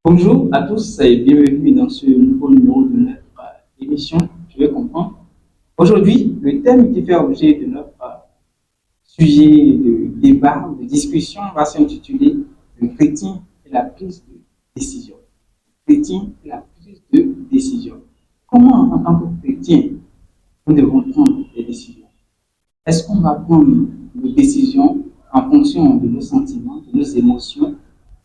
Bonjour à tous et bienvenue dans ce nouveau numéro de notre émission Je veux comprendre. Aujourd'hui, le thème qui fait objet de notre sujet de débat, de discussion, va s'intituler Le chrétien et la prise de décision. Le chrétien et la prise de décision. Comment, en tant que chrétien, nous devons prendre des décisions? Est-ce qu'on va prendre des décisions en fonction de nos sentiments, de nos émotions,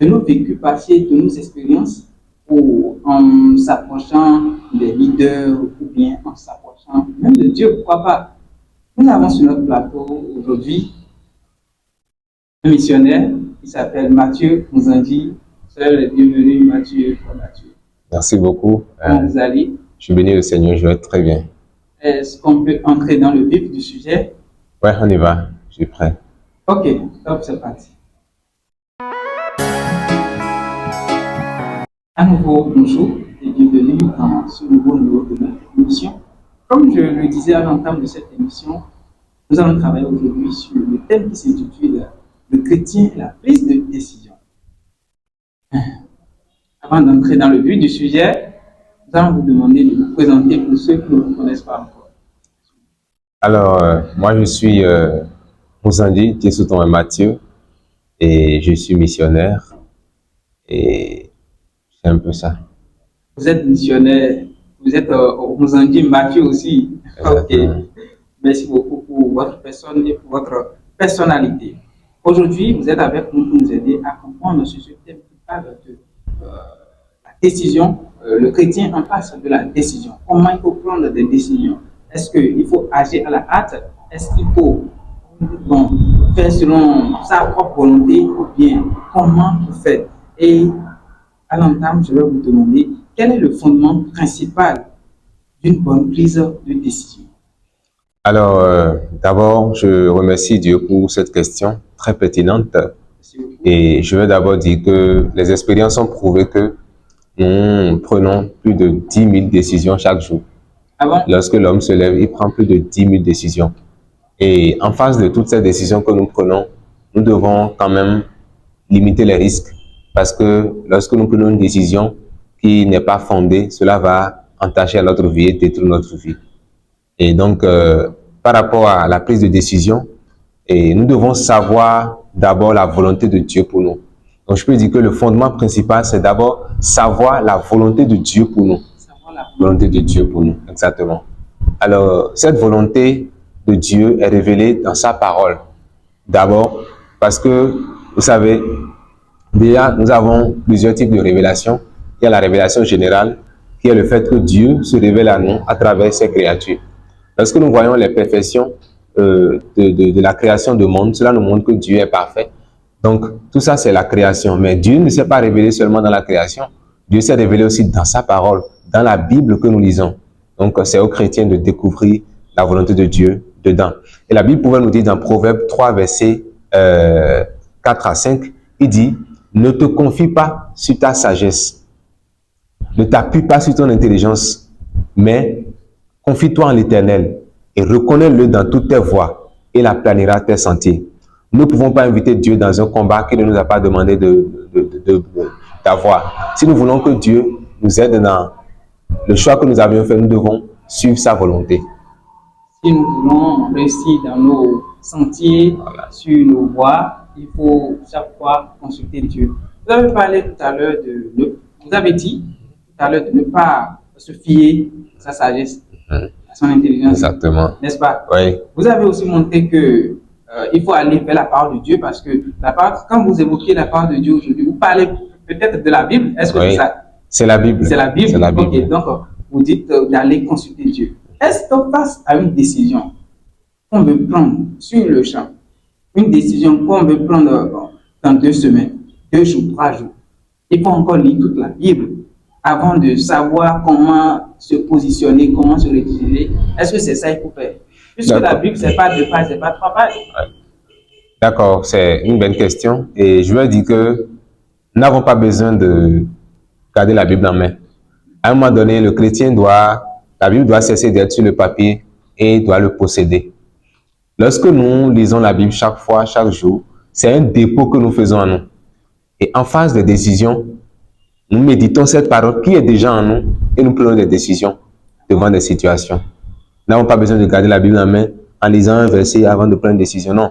de nos vécus passés, de nos expériences, ou en s'approchant des leaders, ou bien en s'approchant même de Dieu, pourquoi pas? Nous avons sur notre plateau aujourd'hui un missionnaire qui s'appelle Mathieu Mouzandi. Soyez le bienvenu, Mathieu. Merci beaucoup. Comment vous allez? Je suis béni le Seigneur, je vais très bien. Est-ce qu'on peut entrer dans le vif du sujet? Ouais, on y va, je suis prêt. Ok, top, c'est parti. À nouveau, bonjour et bienvenue dans ce nouveau numéro de notre émission. Comme je le disais à l'entame de cette émission, nous allons travailler aujourd'hui sur le thème qui s'intitule Le chrétien et la prise de décision. Avant d'entrer dans le vif du sujet, nous allons vous demander de vous présenter pour ceux qui ne vous connaissent pas encore. Alors, moi je suis Mouzandi, Tiesoton Mathieu, et je suis missionnaire, et c'est un peu ça. Vous êtes missionnaire, vous êtes Mouzandi Mathieu aussi. Ok, merci beaucoup pour votre personne et pour votre personnalité. Aujourd'hui, vous êtes avec nous pour nous aider à comprendre sur ce thème qui parle de la décision. Le chrétien en face de la décision. Comment il faut prendre des décisions? Est-ce qu'il faut agir à la hâte? Est-ce qu'il faut faire selon sa propre volonté ou bien comment vous faites? Et à l'entame, je vais vous demander quel est le fondement principal d'une bonne prise de décision? Alors, d'abord, je remercie Dieu pour cette question très pertinente. Et je veux d'abord dire que les expériences ont prouvé que nous prenons plus de 10 000 décisions chaque jour. Ah bon? Lorsque l'homme se lève, il prend plus de 10 000 décisions. Et en face de toutes ces décisions que nous prenons, nous devons quand même limiter les risques. Parce que lorsque nous prenons une décision qui n'est pas fondée, cela va entacher notre vie et détruire notre vie. Et donc, par rapport à la prise de décision, nous devons savoir d'abord la volonté de Dieu pour nous. Donc, je peux dire que le fondement principal, c'est d'abord savoir la volonté de Dieu pour nous. La volonté de Dieu pour nous, exactement. Alors, cette volonté de Dieu est révélée dans sa parole. D'abord, parce que, vous savez, déjà, nous avons plusieurs types de révélations. Il y a la révélation générale, qui est le fait que Dieu se révèle à nous à travers ses créatures. Lorsque nous voyons les perfections de la création du monde, cela nous montre que Dieu est parfait. Donc, tout ça, c'est la création. Mais Dieu ne s'est pas révélé seulement dans la création. Dieu s'est révélé aussi dans sa parole, dans la Bible que nous lisons. Donc, c'est aux chrétiens de découvrir la volonté de Dieu dedans. Et la Bible pouvait nous dire dans Proverbes 3, versets 4 à 5, il dit « Ne te confie pas sur ta sagesse, ne t'appuie pas sur ton intelligence, mais confie-toi en l'Éternel et reconnais-le dans toutes tes voies et il aplanira tes sentiers. » Nous ne pouvons pas inviter Dieu dans un combat qu'il ne nous a pas demandé d'avoir. Si nous voulons que Dieu nous aide dans le choix que nous avions fait, nous devons suivre sa volonté. Si nous voulons réussir dans nos sentiers, sur nos voies, il faut chaque fois consulter Dieu. Vous avez parlé tout à l'heure vous avez dit tout à l'heure de ne pas se fier à sa sagesse, à son intelligence. Exactement. N'est-ce pas? Oui. Vous avez aussi montré que il faut aller vers la parole de Dieu parce que quand vous évoquez la parole de Dieu aujourd'hui, vous parlez peut-être de la Bible. Est-ce que c'est ça? C'est la Bible. C'est la Bible. C'est la Bible. Ok, donc vous dites d'aller consulter Dieu. Est-ce que face à une décision qu'on veut prendre sur le champ, une décision qu'on veut prendre dans 2 semaines, 2 jours, 3 jours, il faut encore lire toute la Bible avant de savoir comment se positionner, comment se rédiger? Est-ce que c'est ça qu'il faut faire? Puisque la Bible, c'est pas 2 pages, c'est pas 3 pages. D'accord, c'est une bonne question. Et je veux dire que nous n'avons pas besoin de garder la Bible en main. À un moment donné, la Bible doit cesser d'être sur le papier et doit le posséder. Lorsque nous lisons la Bible chaque fois, chaque jour, c'est un dépôt que nous faisons en nous. Et en phase de décision, nous méditons cette parole qui est déjà en nous et nous prenons des décisions devant des situations. Nous n'avons pas besoin de garder la Bible en main en lisant un verset avant de prendre une décision. Non.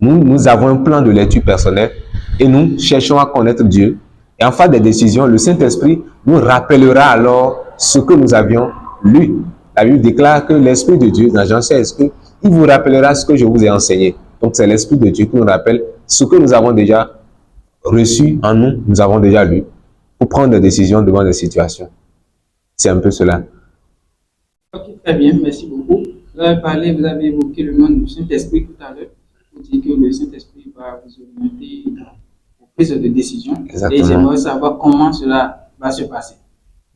Nous avons un plan de lecture personnel et nous cherchons à connaître Dieu. Et en phase de décision, le Saint-Esprit nous rappellera alors ce que nous avions lu. La Bible déclare que l'Esprit de Dieu, dans Jean 16, il vous rappellera ce que je vous ai enseigné. Donc c'est l'Esprit de Dieu qui nous rappelle ce que nous avons déjà reçu en nous, nous avons déjà lu, pour prendre des décisions devant des situations. C'est un peu cela. Ok, très bien, merci beaucoup. Vous avez évoqué le nom du Saint-Esprit tout à l'heure. Vous dites que le Saint-Esprit va vous orienter aux prises de décision. Exactement. Et j'aimerais savoir comment cela va se passer.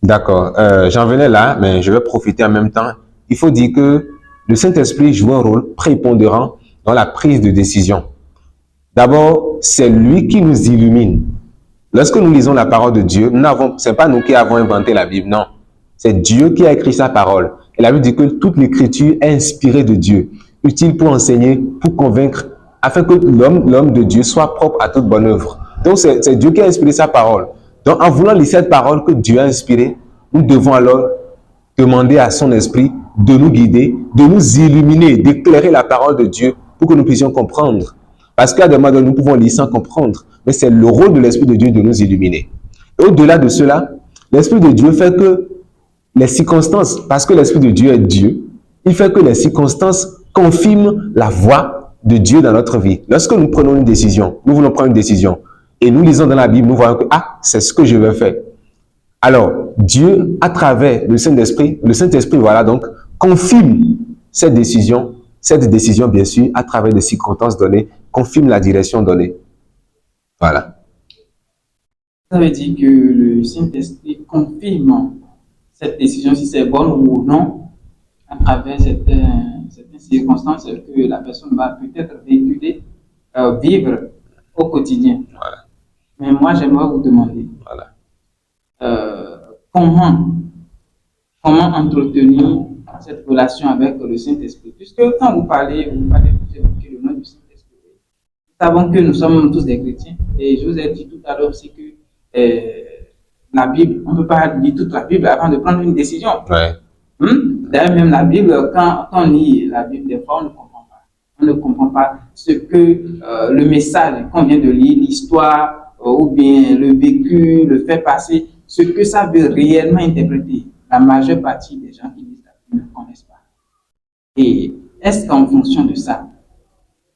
D'accord, j'en venais là, mais je vais profiter en même temps. Il faut dire que le Saint-Esprit joue un rôle prépondérant dans la prise de décision. D'abord, c'est lui qui nous illumine. Lorsque nous lisons la parole de Dieu, ce n'est pas nous qui avons inventé la Bible, non. C'est Dieu qui a écrit sa parole. Et la Bible dit que toute l'écriture est inspirée de Dieu, utile pour enseigner, pour convaincre, afin que l'homme de Dieu soit propre à toute bonne œuvre. Donc, c'est Dieu qui a inspiré sa parole. Donc, en voulant lire cette parole que Dieu a inspirée, nous devons alors demander à son esprit de nous guider, de nous illuminer, d'éclairer la parole de Dieu pour que nous puissions comprendre. Parce qu'à des moments, nous pouvons lire sans comprendre, mais c'est le rôle de l'Esprit de Dieu de nous illuminer. Et au-delà de cela, l'Esprit de Dieu fait que les circonstances, parce que l'Esprit de Dieu est Dieu, il fait que les circonstances confirment la voix de Dieu dans notre vie. Lorsque nous prenons une décision, nous voulons prendre une décision, et nous lisons dans la Bible, nous voyons que, c'est ce que je veux faire. Alors, Dieu, à travers le Saint-Esprit, voilà, donc, confirme cette décision, bien sûr, à travers des circonstances données, confirme la direction donnée. Voilà. Ça veut dire que le Saint-Esprit confirme cette décision, si c'est bonne ou non, à travers certaines circonstances que la personne va peut-être véhiculer, vivre au quotidien. Voilà. Mais moi, j'aimerais vous demander, Voilà. comment entretenir cette relation avec le Saint-Esprit. Puisque quand vous parlez le nom du Saint-Esprit, nous savons que nous sommes tous des chrétiens. Et je vous ai dit tout à l'heure aussi que la Bible, on ne peut pas lire toute la Bible avant de prendre une décision. Ouais. D'ailleurs, même la Bible, quand on lit la Bible, des fois, on ne comprend pas. On ne comprend pas ce que le message qu'on vient de lire, l'histoire, ou bien le vécu, le fait passer, ce que ça veut réellement interpréter. La majeure partie des gens qui lisent la Bible ne connaissent pas. Et est-ce qu'en fonction de ça,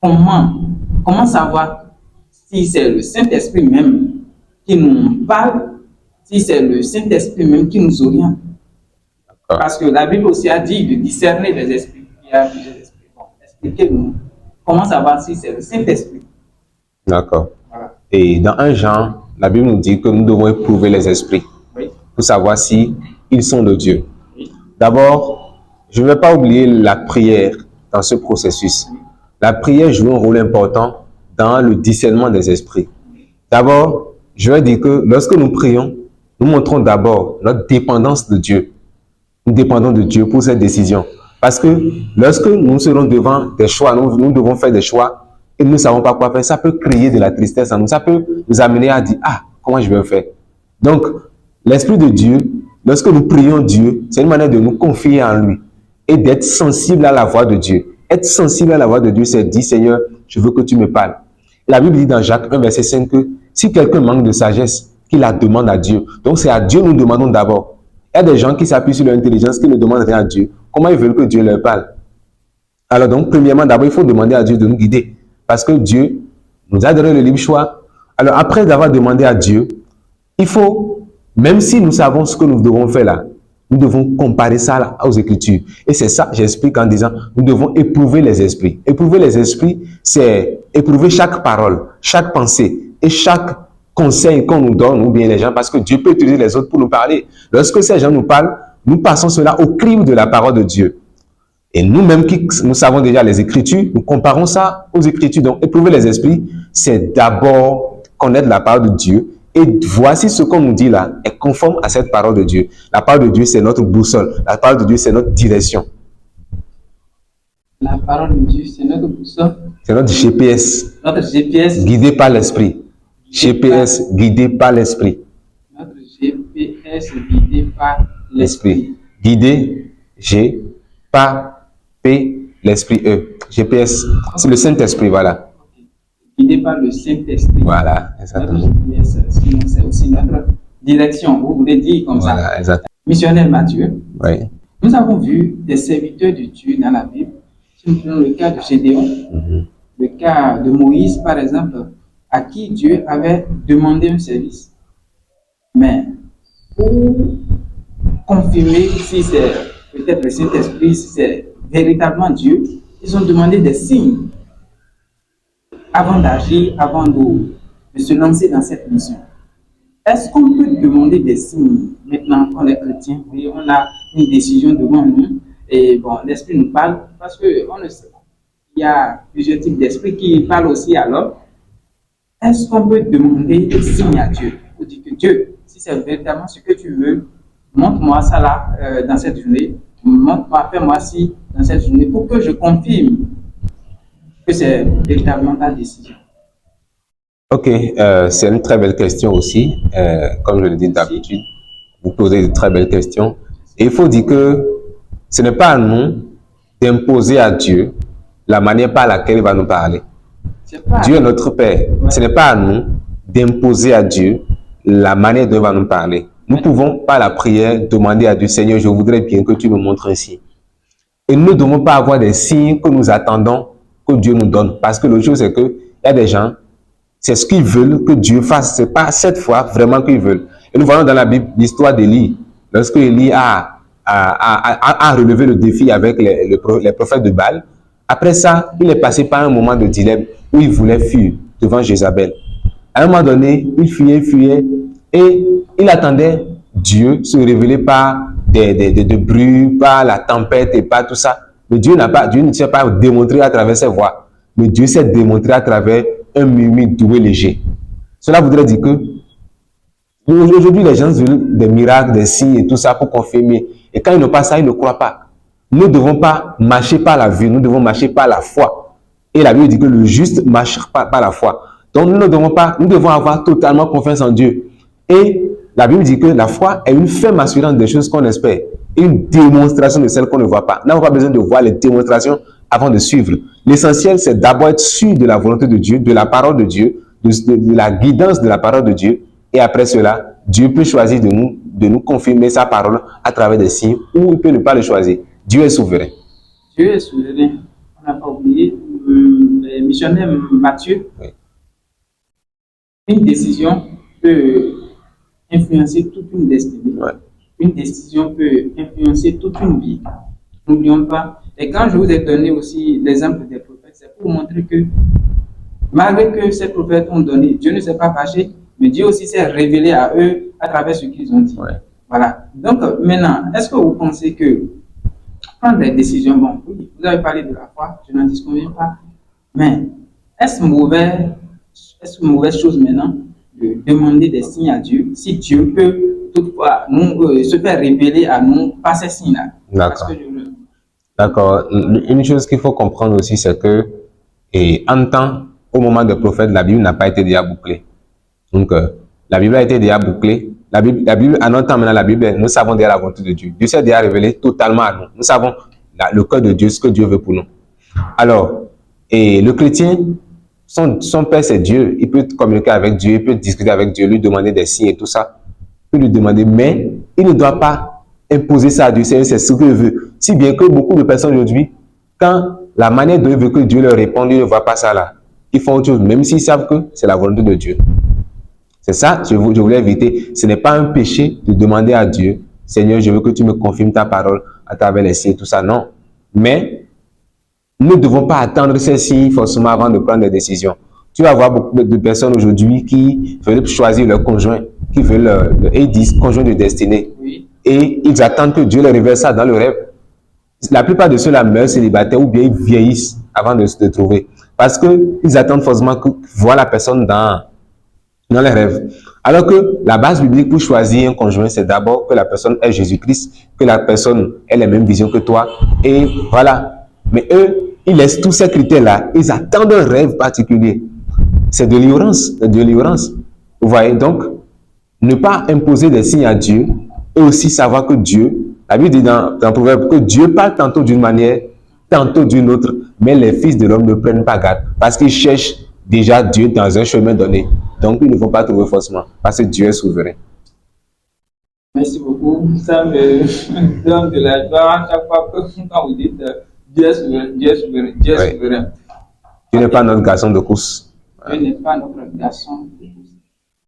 comment savoir si c'est le Saint-Esprit même qui nous parle, si c'est le Saint-Esprit même qui nous oriente? Parce que la Bible aussi a dit de discerner les esprits. Il y a plusieurs esprits. Bon, expliquez-nous. Comment savoir si c'est le Saint-Esprit? D'accord. Voilà. Et dans 1 Jean, la Bible nous dit que nous devons éprouver les esprits pour savoir si ils sont de Dieu. Oui. D'abord, je ne vais pas oublier la prière dans ce processus. La prière joue un rôle important dans le discernement des esprits. D'abord, je vais dire que lorsque nous prions, nous montrons d'abord notre dépendance de Dieu. Nous dépendons de Dieu pour cette décision. Parce que lorsque nous serons devant des choix, nous devons faire des choix et nous ne savons pas quoi faire, ça peut créer de la tristesse en nous. Ça peut nous amener à dire, comment je vais faire? Donc, l'Esprit de Dieu, lorsque nous prions Dieu, c'est une manière de nous confier en lui et d'être sensible à la voix de Dieu. Être sensible à la voix de Dieu, c'est dire, Seigneur, je veux que tu me parles. La Bible dit dans Jacques 1, verset 5 que si quelqu'un manque de sagesse, qu'il la demande à Dieu. Donc, c'est à Dieu que nous demandons d'abord. Il y a des gens qui s'appuient sur leur intelligence, qui ne demandent rien à Dieu. Comment ils veulent que Dieu leur parle? Alors donc, premièrement, d'abord, il faut demander à Dieu de nous guider. Parce que Dieu nous a donné le libre choix. Alors, après avoir demandé à Dieu, il faut, même si nous savons ce que nous devons faire là, nous devons comparer ça aux Écritures. Et c'est ça, j'explique en disant, nous devons éprouver les esprits. Éprouver les esprits, c'est éprouver chaque parole, chaque pensée et chaque conseil qu'on nous donne, ou bien les gens, parce que Dieu peut utiliser les autres pour nous parler. Lorsque ces gens nous parlent, nous passons cela au crible de la parole de Dieu. Et nous-mêmes qui nous savons déjà les Écritures, nous comparons ça aux Écritures. Donc, éprouver les esprits, c'est d'abord connaître la parole de Dieu. Et voici ce qu'on nous dit là, est conforme à cette parole de Dieu. La parole de Dieu, c'est notre boussole. La parole de Dieu, c'est notre direction. La parole de Dieu, c'est notre boussole. C'est notre GPS. Notre GPS. Guidé par l'Esprit. GPS guidé par l'Esprit. Notre GPS guidé par l'Esprit. Guidé, G, pas P, l'Esprit E. GPS, c'est le Saint-Esprit, voilà. Guidé par le Saint-Esprit. Voilà, exactement. Notre GPS, sinon c'est aussi notre direction, vous voulez dire comme ça. Voilà, exactement. Missionnaire Matthieu, Oui. nous avons vu des serviteurs de Dieu dans la Bible. Si nous prenons le cas de Gédéon, le cas de Moïse, par exemple, à qui Dieu avait demandé un service. Mais pour confirmer si c'est peut-être le Saint-Esprit, si c'est véritablement Dieu, ils ont demandé des signes avant d'agir, avant de se lancer dans cette mission. Est-ce qu'on peut demander des signes maintenant qu'on est chrétien? Oui, on a une décision devant nous et bon, l'Esprit nous parle parce qu'on ne sait pas. Il y a plusieurs types d'esprits qui parlent aussi à l'homme. Est-ce qu'on peut demander des signes à Dieu? Pour dire que Dieu, si c'est véritablement ce que tu veux, montre-moi ça là dans cette journée, montre-moi, fais-moi ci dans cette journée pour que je confirme que c'est véritablement ta décision. Ok, c'est une très belle question aussi. Comme je le dis d'habitude, vous posez de très belles questions. Et il faut dire que ce n'est pas à nous d'imposer à Dieu la manière par laquelle il va nous parler. Dieu est notre Père. Ouais. Ce n'est pas à nous d'imposer à Dieu la manière dont il va nous parler. Nous pouvons, par la prière, demander à Dieu, Seigneur, je voudrais bien que tu me montres ainsi. Et nous ne devons pas avoir des signes que nous attendons que Dieu nous donne. Parce que l'autre chose, c'est qu'il y a des gens, c'est ce qu'ils veulent que Dieu fasse. Ce n'est pas cette fois vraiment qu'ils veulent. Et nous voyons dans la Bible l'histoire d'Élie. Lorsque Élie a relevé le défi avec les prophètes de Baal, après ça, il est passé par un moment de dilemme où il voulait fuir devant Jézabel. À un moment donné, il fuyait et il attendait Dieu se révéler par des bruits, par la tempête et par tout ça. Mais Dieu ne s'est pas démontré à travers ses voix. Mais Dieu s'est démontré à travers un murmure doux et léger. Cela voudrait dire que aujourd'hui, les gens veulent des miracles, des signes et tout ça pour confirmer. Et quand ils n'ont pas ça, ils ne croient pas. Nous ne devons pas marcher par la vue, nous devons marcher par la foi. Et la Bible dit que le juste marche par la foi. Donc nous devons avoir totalement confiance en Dieu. Et la Bible dit que la foi est une ferme assurance des choses qu'on espère. Une démonstration de celles qu'on ne voit pas. Nous n'avons pas besoin de voir les démonstrations avant de suivre. L'essentiel, c'est d'abord être sûr de la volonté de Dieu, de la parole de Dieu, de la guidance de la parole de Dieu. Et après cela, Dieu peut choisir de nous confirmer sa parole à travers des signes ou il peut ne pas le choisir. Dieu est souverain. Dieu est souverain. On n'a pas oublié le missionnaire Matthieu. Oui. Une décision peut influencer toute une destinée. Ouais. Une décision peut influencer toute une vie. N'oublions pas. Et quand je vous ai donné aussi l'exemple des prophètes, c'est pour vous montrer que malgré que ces prophètes ont donné, Dieu ne s'est pas fâché, mais Dieu aussi s'est révélé à eux à travers ce qu'ils ont dit. Ouais. Voilà. Donc maintenant, est-ce que vous pensez que prendre des décisions, bon, oui, vous avez parlé de la foi, je n'en disconviens pas, mais est-ce une mauvaise chose maintenant de demander des signes à Dieu si Dieu peut toutefois se faire révéler à nous par ces signes-là? D'accord. Une chose qu'il faut comprendre aussi, c'est que en temps, au moment des prophètes, la Bible n'a pas été déjà bouclée. Donc, la Bible a été déjà bouclée. La Bible, à notre temps maintenant, la Bible, nous savons déjà la volonté de Dieu. Dieu s'est déjà révélé totalement à nous. Nous savons le cœur de Dieu, ce que Dieu veut pour nous. Alors, et le chrétien, son Père, c'est Dieu. Il peut communiquer avec Dieu, il peut discuter avec Dieu, lui demander des signes et tout ça. Il peut lui demander, mais il ne doit pas imposer ça à Dieu. C'est ce qu'il veut. Si bien que beaucoup de personnes aujourd'hui, quand la manière dont il veut que Dieu leur réponde, ils ne voient pas ça là. Ils font autre chose, même s'ils savent que c'est la volonté de Dieu. C'est ça, je voulais éviter. Ce n'est pas un péché de demander à Dieu, Seigneur, je veux que tu me confirmes ta parole à travers les signes, tout ça, non. Mais nous ne devons pas attendre ces signes forcément avant de prendre des décisions. Tu vas voir beaucoup de personnes aujourd'hui qui veulent choisir leur conjoint, qui veulent, ils disent conjoint de destinée. Oui. Et ils attendent que Dieu leur révèle ça dans le rêve. la plupart de ceux-là meurent célibataires ou bien ils vieillissent avant de se trouver. Parce qu'ils attendent forcément que voir la personne dans les rêves. Alors que la base biblique pour choisir un conjoint, c'est d'abord que la personne ait Jésus-Christ, que la personne ait les mêmes visions que toi. Et voilà. Mais eux, ils laissent tous ces critères-là. Ils attendent un rêve particulier. C'est de l'ignorance. De l'ignorance. Vous voyez, donc, ne pas imposer des signes à Dieu et aussi savoir que Dieu, la Bible dit dans Proverbe que Dieu parle tantôt d'une manière, tantôt d'une autre, mais les fils de l'homme ne prennent pas garde parce qu'ils cherchent déjà Dieu dans un chemin donné. Donc, ils ne vont pas trouver forcément parce que Dieu est souverain. Merci beaucoup. Ça me donne de la joie à chaque fois que quand vous dites Dieu est souverain, Dieu est souverain, Dieu est souverain. Dieu n'est pas notre garçon de course. Dieu n'est pas notre garçon de course.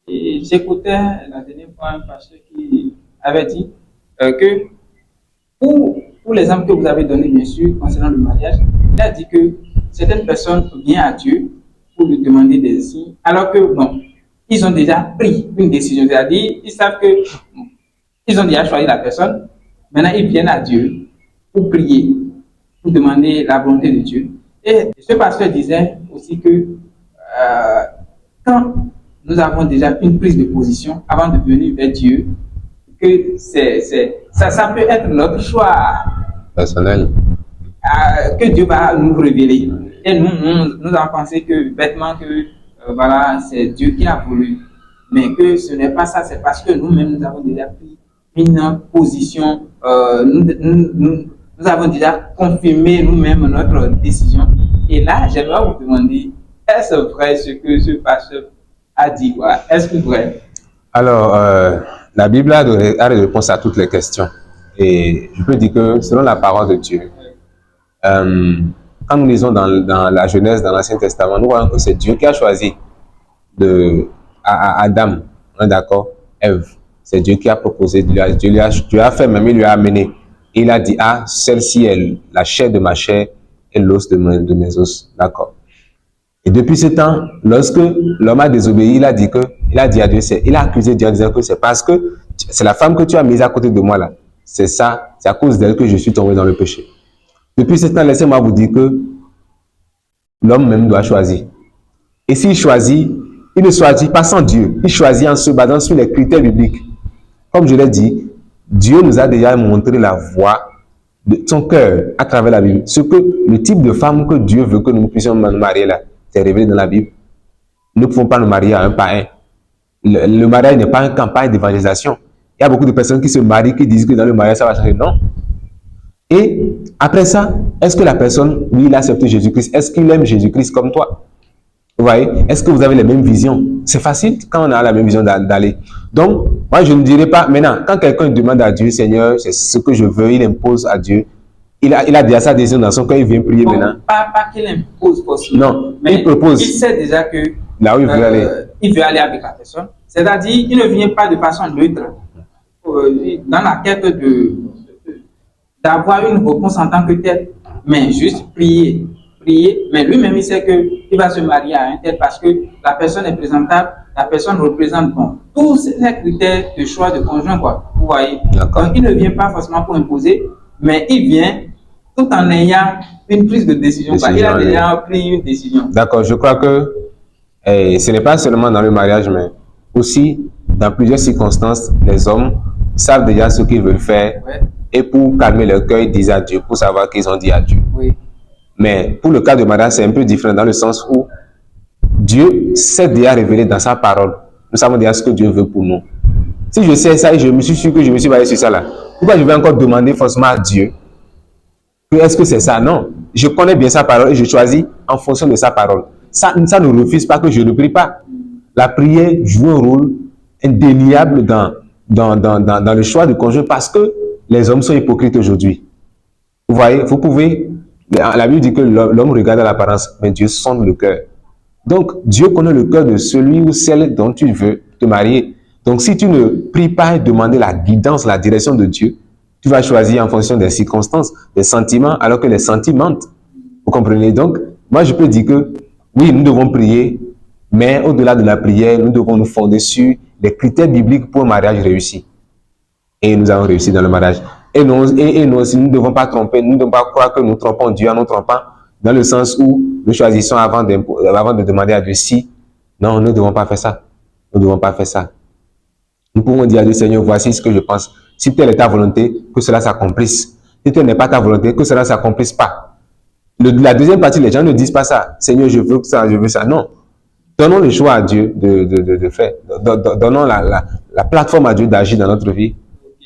Et j'écoutais la dernière fois un pasteur qui avait dit que pour l'exemple que vous avez donné, bien sûr, concernant le mariage, il a dit que certaines personnes viennent à Dieu pour lui demander des signes, alors que, bon, ils ont déjà pris une décision, c'est-à-dire, ils savent que ils ont déjà choisi la personne, maintenant ils viennent à Dieu pour prier, pour demander la volonté de Dieu. Et ce pasteur disait aussi que quand nous avons déjà une prise de position avant de venir vers Dieu, que ça peut être notre choix personnel que Dieu va nous révéler. Et nous avons pensé que bêtement que voilà, c'est Dieu qui a voulu. Mais que ce n'est pas ça, c'est parce que nous-mêmes nous avons déjà pris une position, nous avons déjà confirmé nous-mêmes notre décision. Et là, j'aimerais vous demander, est-ce vrai ce que ce pasteur a dit? Est-ce que vrai? Alors, la Bible a des réponses à toutes les questions. Et je peux dire que selon la parole de Dieu, quand nous lisons dans la Genèse, dans l'Ancien Testament, nous voyons que c'est Dieu qui a choisi à Adam, on est d'accord, Ève. C'est Dieu qui a proposé, Dieu a fait, même il lui a amené. Et il a dit, ah, celle-ci est la chair de ma chair et l'os de mes os. D'accord. Et depuis ce temps, lorsque l'homme a désobéi, il a dit à Dieu, il a accusé Dieu en disant que c'est parce que c'est la femme que tu as mise à côté de moi là. C'est ça, c'est à cause d'elle que je suis tombé dans le péché. Depuis ce temps, laissez-moi vous dire que l'homme même doit choisir. Et s'il choisit, il ne choisit pas sans Dieu. Il choisit en se basant sur les critères bibliques. Comme je l'ai dit, Dieu nous a déjà montré la voie de son cœur à travers la Bible. Le type de femme que Dieu veut que nous puissions nous marier là, c'est révélé dans la Bible. Nous ne pouvons pas nous marier à un par un. Le mariage n'est pas une campagne d'évangélisation. Il y a beaucoup de personnes qui se marient, qui disent que dans le mariage, ça va changer. Non. Et après ça, est-ce que la personne, oui, il a accepté Jésus-Christ? Est-ce qu'il aime Jésus-Christ comme toi? Vous voyez? Est-ce que vous avez les mêmes visions? C'est facile quand on a la même vision d'aller. Donc, moi, je ne dirais pas, maintenant, quand quelqu'un demande à Dieu, Seigneur, c'est ce que je veux, il impose à Dieu. Il a déjà sa décision dans son cœur, il vient prier maintenant. Pas qu'il impose forcément. Non, mais il propose. Il sait déjà que là où il veut aller. Il veut aller avec la personne. C'est-à-dire, il ne vient pas de façon neutre dans la quête d'avoir une réponse en tant que telle, mais juste prier. Mais lui-même, il sait qu'il va se marier à un tel parce que la personne est présentable, la personne représente bon. Tous ces critères de choix de conjoint, quoi. Vous voyez. Donc, il ne vient pas forcément pour imposer, mais il vient tout en ayant une prise de décision. Il a déjà pris une décision. D'accord, je crois que ce n'est pas seulement dans le mariage, mais aussi dans plusieurs circonstances, les hommes savent déjà ce qu'ils veulent faire. Ouais. Et pour calmer leur cœur, ils disent à Dieu, pour savoir qu'ils ont dit à Dieu. Oui. Mais pour le cas de mariage, c'est un peu différent dans le sens où Dieu s'est déjà révélé dans sa parole. Nous savons déjà ce que Dieu veut pour nous. Si je sais ça et je me suis sûr que je me suis basé sur ça là, pourquoi je vais encore demander forcément à Dieu que est-ce que c'est ça? Non. Je connais bien sa parole et je choisis en fonction de sa parole. Ça ne refuse pas que je ne prie pas. La prière joue un rôle indéniable dans le choix du conjoint parce que les hommes sont hypocrites aujourd'hui. Vous voyez, vous pouvez... La Bible dit que l'homme regarde à l'apparence, mais Dieu sonde le cœur. Donc, Dieu connaît le cœur de celui ou celle dont tu veux te marier. Donc, si tu ne pries pas et demandes la guidance, la direction de Dieu, tu vas choisir en fonction des circonstances, des sentiments, alors que les sentiments mentent. Vous comprenez? Donc, moi, je peux dire que, oui, nous devons prier, mais au-delà de la prière, nous devons nous fonder sur les critères bibliques pour un mariage réussi. Et nous avons réussi dans le mariage. Et nous aussi, nous ne devons pas tromper, nous ne devons pas croire que nous trompons Dieu en nous trompant, dans le sens où nous choisissons avant de demander à Dieu si. Non, nous ne devons pas faire ça. Nous ne devons pas faire ça. Nous pouvons dire à Dieu, Seigneur, voici ce que je pense. Si telle est ta volonté, que cela s'accomplisse. Si telle n'est pas ta volonté, que cela ne s'accomplisse pas. La deuxième partie, les gens ne disent pas ça. Seigneur, je veux ça, je veux ça. Non. Donnons le choix à Dieu de faire. Donnons la plateforme à Dieu d'agir dans notre vie.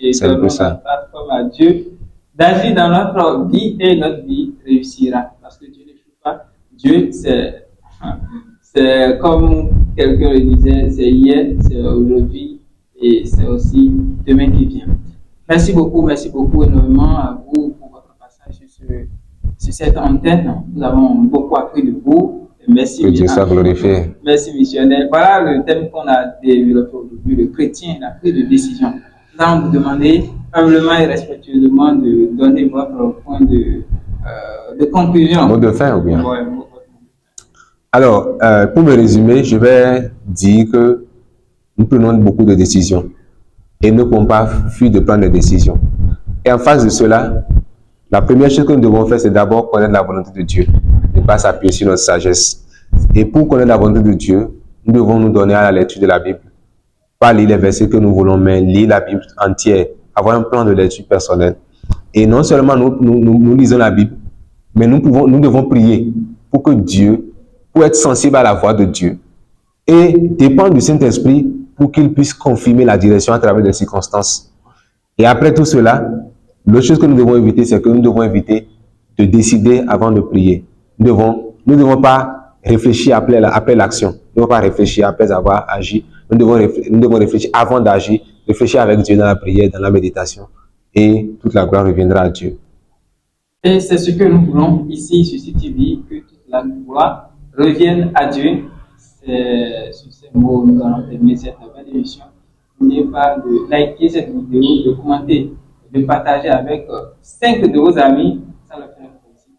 Et C'est un peu donnons la ça. plateforme à Dieu d'agir dans notre vie et notre vie réussira. Parce que Dieu ne joue pas. Dieu, c'est comme quelqu'un le disait, c'est hier, c'est aujourd'hui et c'est aussi demain qui vient. Merci beaucoup énormément à vous pour votre passage sur cette antenne. Nous avons beaucoup appris de vous. Merci. Que Dieu soit glorifié. Merci, missionnaire. Voilà le thème qu'on a développé aujourd'hui, le chrétien et la prise de décision. Nous allons vous demander humblement et respectueusement de donner votre point de conclusion. Mot de fin ou bien? Ouais, Alors, pour me résumer, je vais dire que nous prenons beaucoup de décisions et nous ne pouvons pas fuir de prendre des décisions. Et en face de cela, la première chose que nous devons faire, c'est d'abord connaître la volonté de Dieu, ne pas s'appuyer sur notre sagesse. Et pour connaître la volonté de Dieu, nous devons nous donner à la lecture de la Bible. Pas lire les versets que nous voulons, mais lire la Bible entière, avoir un plan de lecture personnel. Et non seulement nous lisons la Bible, mais nous devons prier pour que Dieu, pour être sensible à la voix de Dieu et dépendre du Saint-Esprit pour qu'il puisse confirmer la direction à travers des circonstances. Et après tout cela, l'autre chose que nous devons éviter, c'est que nous devons éviter de décider avant de prier. Nous ne devons pas réfléchir après l'action. Nous ne devons pas réfléchir après avoir agi. Nous devons réfléchir avant d'agir, réfléchir avec Dieu dans la prière, dans la méditation. Et toute la gloire reviendra à Dieu. Et c'est ce que nous voulons ici sur CTV, que toute la gloire revienne à Dieu. C'est sur ces mots nous allons terminer cette belle émission. N'oubliez pas de liker cette vidéo, de commenter, de partager avec 5 de vos amis. Ça leur fait plaisir.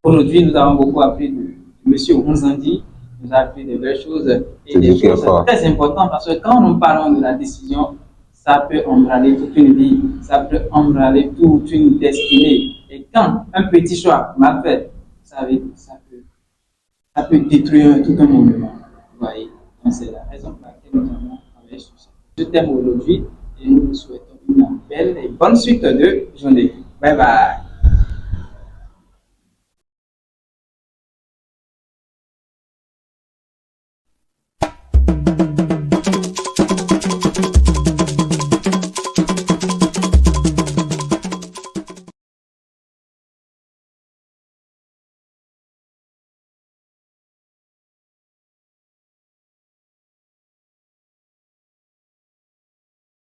Aujourd'hui, nous avons beaucoup appris de M. Onzandi. Nous avons appris de belles choses et des choses très importantes parce que quand nous parlons de la décision, ça peut embraler toute une vie, ça peut embraler toute une destinée. Et quand un petit choix mal fait, ça peut détruire tout un monument. Vous voyez, donc c'est la raison pour laquelle nous avons travaillé sur ce thème aujourd'hui et nous vous souhaitons une belle et bonne suite de journée. Bye bye.